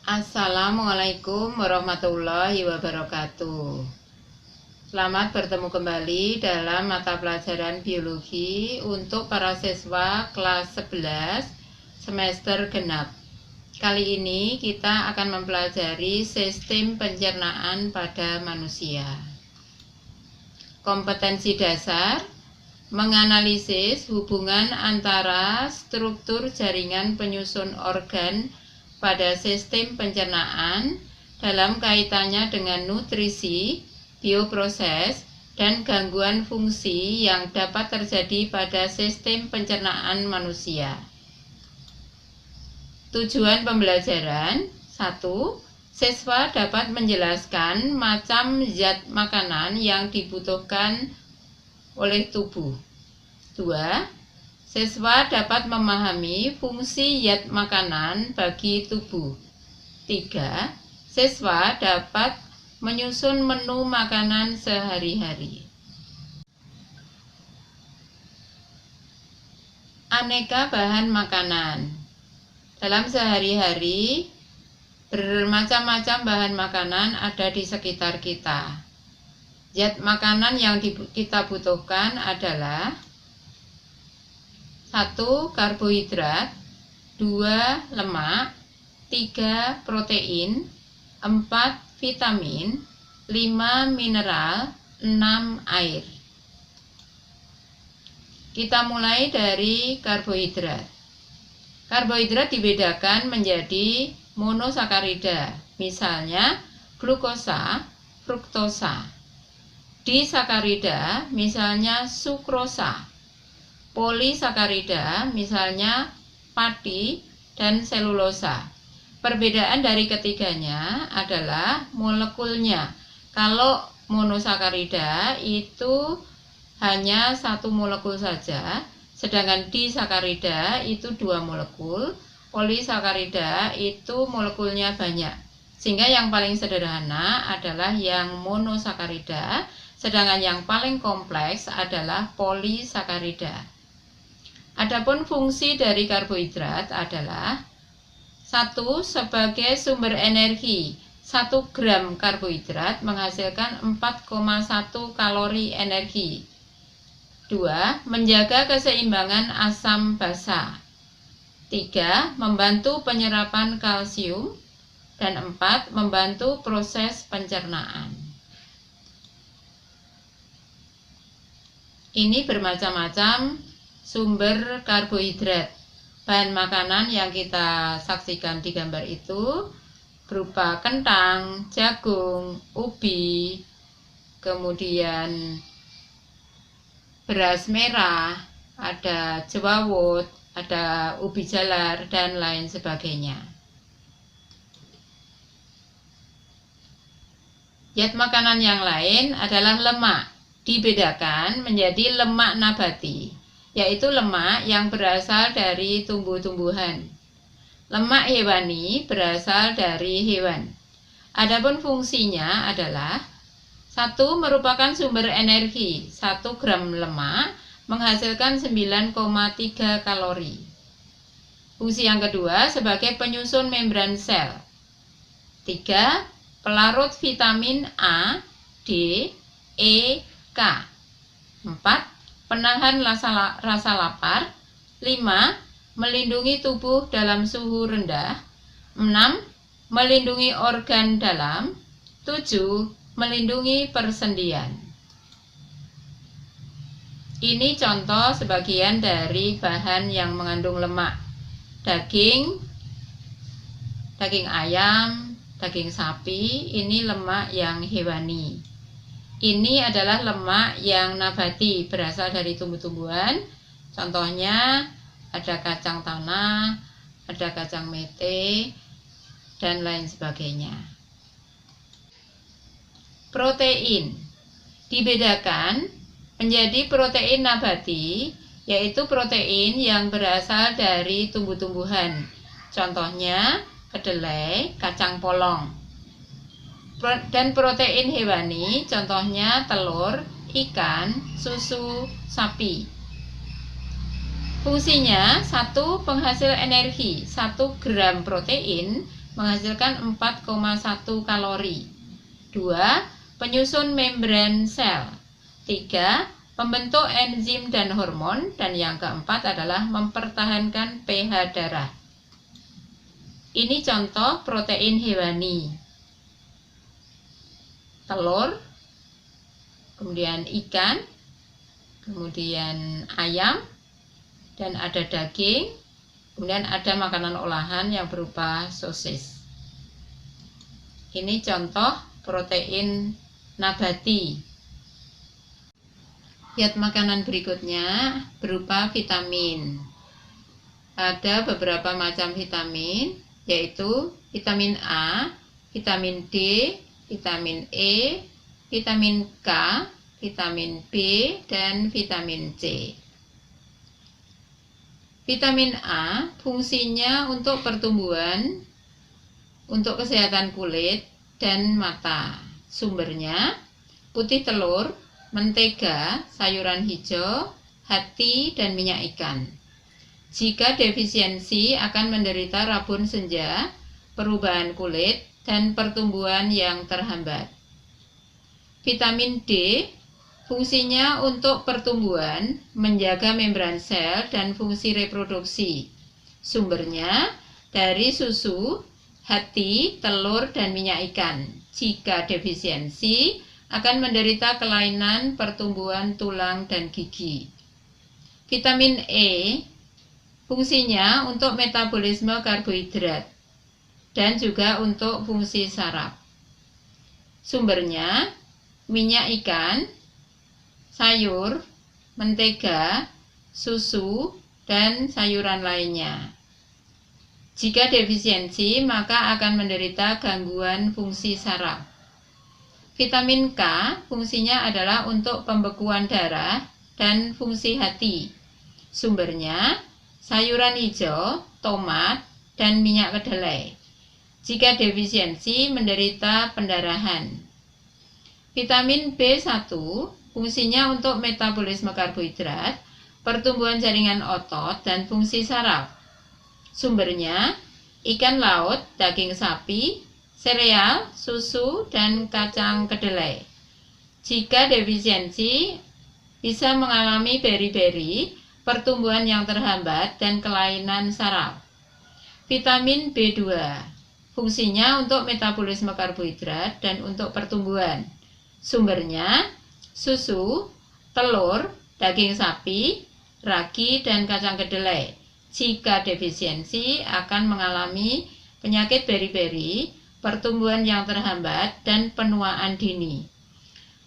Assalamualaikum warahmatullahi wabarakatuh. Selamat bertemu kembali dalam mata pelajaran biologi untuk para siswa kelas 11 semester genap. Kali ini kita akan mempelajari sistem pencernaan pada manusia. Kompetensi dasar: menganalisis hubungan antara struktur jaringan penyusun organ pada sistem pencernaan dalam kaitannya dengan nutrisi, bioproses, dan gangguan fungsi yang dapat terjadi pada sistem pencernaan manusia. Tujuan pembelajaran: 1. Siswa dapat menjelaskan macam zat makanan yang dibutuhkan oleh tubuh. 2. Siswa dapat memahami fungsi zat makanan bagi tubuh. 3. Siswa dapat menyusun menu makanan sehari-hari. Aneka bahan makanan. Dalam sehari-hari, bermacam-macam bahan makanan ada di sekitar kita. Zat makanan yang kita butuhkan adalah 1. Karbohidrat, 2. Lemak, 3. Protein, 4. Vitamin, 5. Mineral, 6. Air. Kita mulai dari karbohidrat. Karbohidrat dibedakan menjadi monosakarida, misalnya glukosa, fruktosa. Disakarida, misalnya sukrosa. Polisakarida, misalnya pati dan selulosa. Perbedaan dari ketiganya adalah molekulnya. Kalau monosakarida itu hanya satu molekul saja, sedangkan disakarida itu 2 molekul, polisakarida itu molekulnya banyak. Sehingga yang paling sederhana adalah yang monosakarida, sedangkan yang paling kompleks adalah polisakarida. Adapun fungsi dari karbohidrat adalah 1. Sebagai sumber energi. 1 gram karbohidrat menghasilkan 4,1 kalori energi. 2. Menjaga keseimbangan asam basa. 3. Membantu penyerapan kalsium. Dan 4. Membantu proses pencernaan. Ini bermacam-macam sumber karbohidrat. Bahan makanan yang kita saksikan di gambar itu berupa kentang, jagung, ubi, kemudian beras merah, ada jewawut, ada ubi jalar, dan lain sebagainya. Zat makanan yang lain adalah lemak. Dibedakan menjadi lemak nabati, yaitu lemak yang berasal dari tumbuh-tumbuhan. Lemak hewani berasal dari hewan. Adapun fungsinya adalah 1. Merupakan sumber energi. 1 gram lemak menghasilkan 9,3 kalori. Fungsi yang kedua sebagai penyusun membran sel. 3. Pelarut vitamin A, D, E, K. 4. Penahan rasa lapar. 5. Melindungi tubuh dalam suhu rendah. 6. Melindungi organ dalam. 7. Melindungi persendian. Ini contoh sebagian dari bahan yang mengandung lemak. Daging ayam, daging sapi, ini lemak yang hewani. Ini adalah lemak yang nabati, berasal dari tumbuh-tumbuhan. Contohnya ada kacang tanah, ada kacang mete, dan lain sebagainya. Protein dibedakan menjadi protein nabati, yaitu protein yang berasal dari tumbuh-tumbuhan. Contohnya kedelai, kacang polong. Dan protein hewani, contohnya telur, ikan, susu, sapi. Fungsinya 1. Penghasil energi. 1 gram protein menghasilkan 4,1 kalori. 2. Penyusun membran sel. 3. Pembentuk enzim dan hormon. Dan yang keempat adalah mempertahankan pH darah. Ini contoh protein hewani. Telur, kemudian ikan, kemudian ayam, dan ada daging, kemudian ada makanan olahan yang berupa sosis. Ini contoh protein nabati. Lihat makanan berikutnya berupa vitamin. Ada beberapa macam vitamin, yaitu vitamin A, vitamin D, vitamin E, vitamin K, vitamin B, dan vitamin C. Vitamin A fungsinya untuk pertumbuhan, untuk kesehatan kulit dan mata. Sumbernya putih telur, mentega, sayuran hijau, hati, dan minyak ikan. Jika defisiensi akan menderita rabun senja, perubahan kulit, dan pertumbuhan yang terhambat. Vitamin D fungsinya untuk pertumbuhan, menjaga membran sel, dan fungsi reproduksi. Sumbernya dari susu, hati, telur, dan minyak ikan. Jika defisiensi akan menderita kelainan pertumbuhan tulang dan gigi. Vitamin E fungsinya untuk metabolisme karbohidrat dan juga untuk fungsi saraf. Sumbernya minyak ikan, sayur, mentega, susu, dan sayuran lainnya. Jika defisiensi, maka akan menderita gangguan fungsi saraf. Vitamin K fungsinya adalah untuk pembekuan darah dan fungsi hati. Sumbernya sayuran hijau, tomat, dan minyak kedelai. Jika defisiensi, menderita pendarahan. Vitamin B1 fungsinya untuk metabolisme karbohidrat, pertumbuhan jaringan otot, dan fungsi saraf. Sumbernya ikan laut, daging sapi, sereal, susu, dan kacang kedelai. Jika defisiensi, bisa mengalami beri-beri, pertumbuhan yang terhambat, dan kelainan saraf. Vitamin B2 fungsinya untuk metabolisme karbohidrat dan untuk pertumbuhan. Sumbernya susu, telur, daging sapi, ragi, dan kacang kedelai. Jika defisiensi akan mengalami penyakit beri-beri, pertumbuhan yang terhambat, dan penuaan dini.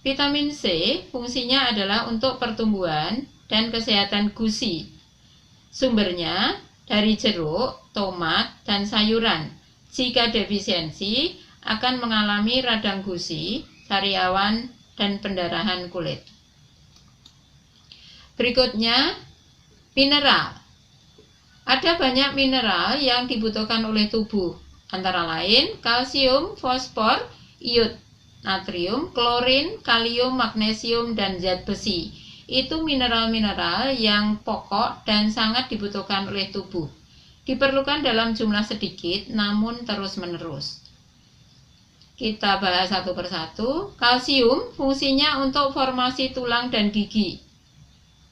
Vitamin C fungsinya adalah untuk pertumbuhan dan kesehatan gusi. Sumbernya dari jeruk, tomat, dan sayuran. Jika defisiensi akan mengalami radang gusi, sariawan, dan pendarahan kulit. Berikutnya, mineral. Ada banyak mineral yang dibutuhkan oleh tubuh, antara lain kalsium, fosfor, iod, natrium, klorin, kalium, magnesium, dan zat besi. Itu mineral-mineral yang pokok dan sangat dibutuhkan oleh tubuh. Diperlukan dalam jumlah sedikit, namun terus-menerus. Kita bahas satu persatu. Kalsium fungsinya untuk formasi tulang dan gigi,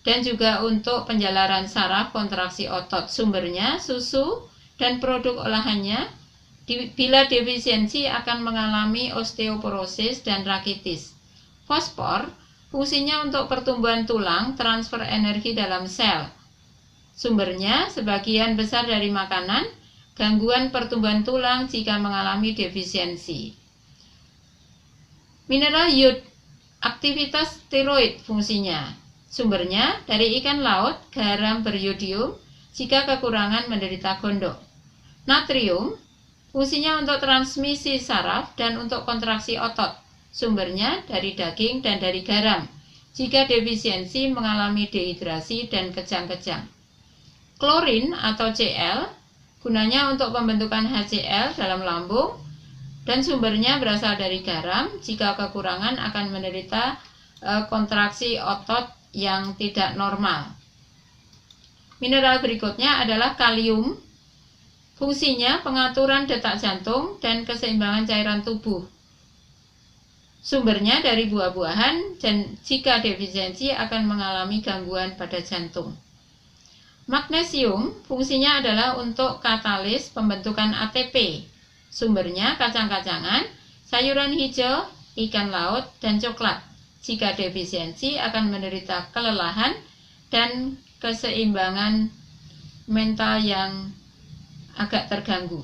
dan juga untuk penjalaran saraf, kontraksi otot. Sumbernya susu dan produk olahannya. Bila defisiensi akan mengalami osteoporosis dan rakitis. Fosfor fungsinya untuk pertumbuhan tulang, transfer energi dalam sel. Sumbernya sebagian besar dari makanan, gangguan pertumbuhan tulang jika mengalami defisiensi. Mineral iod, aktivitas tiroid fungsinya. Sumbernya dari ikan laut, garam beriodium, jika kekurangan menderita gondok. Natrium, fungsinya untuk transmisi saraf dan untuk kontraksi otot. Sumbernya dari daging dan dari garam, jika defisiensi mengalami dehidrasi dan kejang-kejang. Klorin atau Cl, gunanya untuk pembentukan HCl dalam lambung, dan sumbernya berasal dari garam, jika kekurangan akan menderita kontraksi otot yang tidak normal. Mineral berikutnya adalah kalium. Fungsinya pengaturan detak jantung dan keseimbangan cairan tubuh. Sumbernya dari buah-buahan, dan jika defisiensi akan mengalami gangguan pada jantung. Magnesium fungsinya adalah untuk katalis pembentukan ATP. Sumbernya kacang-kacangan, sayuran hijau, ikan laut, dan coklat. Jika defisiensi akan menderita kelelahan dan keseimbangan mental yang agak terganggu.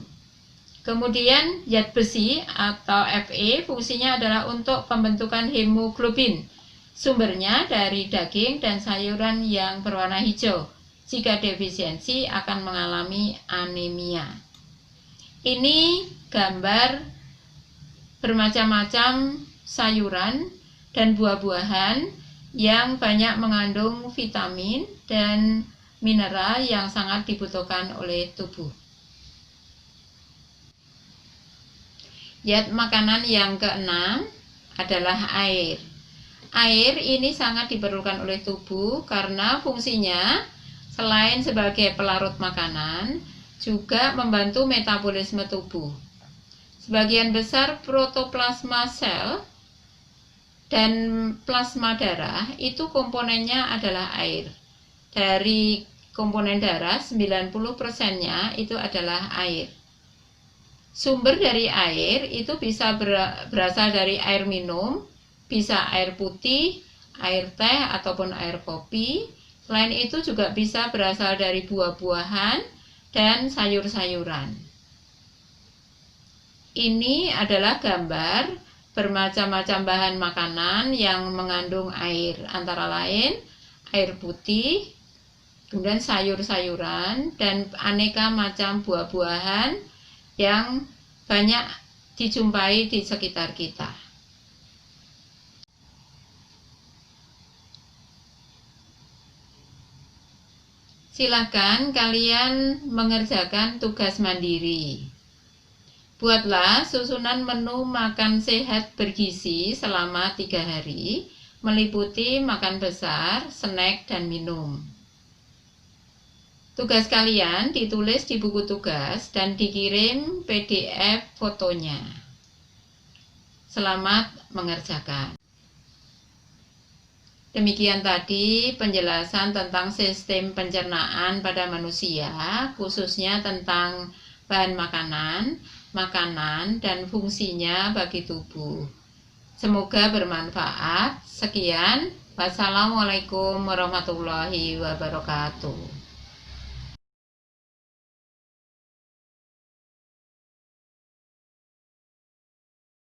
Kemudian zat besi atau Fe fungsinya adalah untuk pembentukan hemoglobin. Sumbernya dari daging dan sayuran yang berwarna hijau. Jika defisiensi akan mengalami anemia. Ini gambar bermacam-macam sayuran dan buah-buahan yang banyak mengandung vitamin dan mineral yang sangat dibutuhkan oleh tubuh. Zat makanan yang keenam adalah air. Air ini sangat diperlukan oleh tubuh karena fungsinya selain sebagai pelarut makanan, juga membantu metabolisme tubuh. Sebagian besar protoplasma sel dan plasma darah itu komponennya adalah air. Dari komponen darah 90%-nya itu adalah air. Sumber dari air itu bisa berasal dari air minum, bisa air putih, air teh ataupun air kopi. Selain itu juga bisa berasal dari buah-buahan dan sayur-sayuran. Ini adalah gambar bermacam-macam bahan makanan yang mengandung air, antara lain air putih, kemudian sayur-sayuran, dan aneka macam buah-buahan yang banyak dijumpai di sekitar kita. Silakan kalian mengerjakan tugas mandiri. Buatlah susunan menu makan sehat bergizi selama 3 hari, meliputi makan besar, snack, dan minum. Tugas kalian ditulis di buku tugas dan dikirim PDF fotonya. Selamat mengerjakan. Demikian tadi penjelasan tentang sistem pencernaan pada manusia, khususnya tentang bahan makanan, dan fungsinya bagi tubuh. Semoga bermanfaat. Sekian. Wassalamualaikum warahmatullahi wabarakatuh.